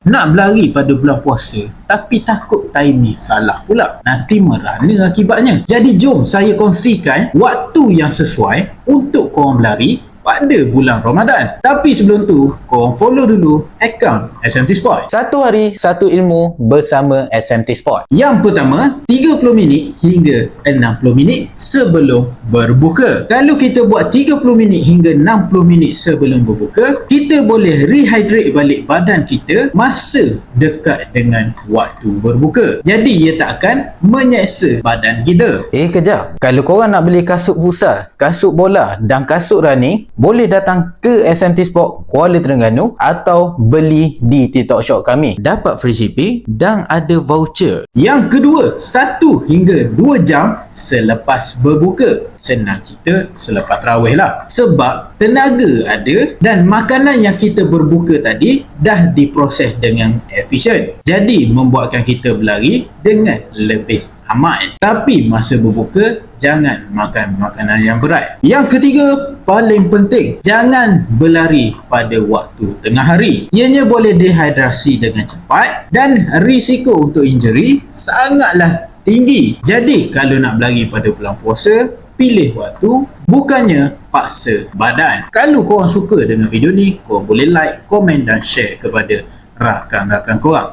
Nak berlari pada bulan puasa tapi takut timing salah pula. Nanti merana akibatnya. Jadi jom saya kongsikan waktu yang sesuai untuk korang berlari pada bulan Ramadan. Tapi sebelum tu, korang follow dulu akaun SMT Sport. Satu hari, satu ilmu bersama SMT Sport. Yang pertama, 30 minit hingga 60 minit sebelum berbuka. Kalau kita buat 30 minit hingga 60 minit sebelum berbuka, kita boleh rehydrate balik badan kita masa dekat dengan waktu berbuka. Jadi ia tak akan menyeksa badan kita. Kejap. Kalau korang nak beli kasut futsal, kasut bola dan kasut running, boleh datang ke SMT Sport Kuala Terengganu atau beli di TikTok Shop kami. Dapat free shipping dan ada voucher. Yang kedua, 1 hingga 2 jam selepas berbuka. Senang cerita selepas tarawih lah. Sebab tenaga ada dan makanan yang kita berbuka tadi dah diproses dengan efisien. Jadi membuatkan kita berlari dengan lebih aman. Tapi masa berbuka, jangan makan makanan yang berat. Yang ketiga, paling penting, jangan berlari pada waktu tengah hari. Ianya boleh dehidrasi dengan cepat dan risiko untuk injury sangatlah tinggi. Jadi kalau nak berlari pada bulan puasa, pilih waktu, bukannya paksa badan. Kalau korang suka dengan video ni, korang boleh like, komen dan share kepada rakan-rakan korang.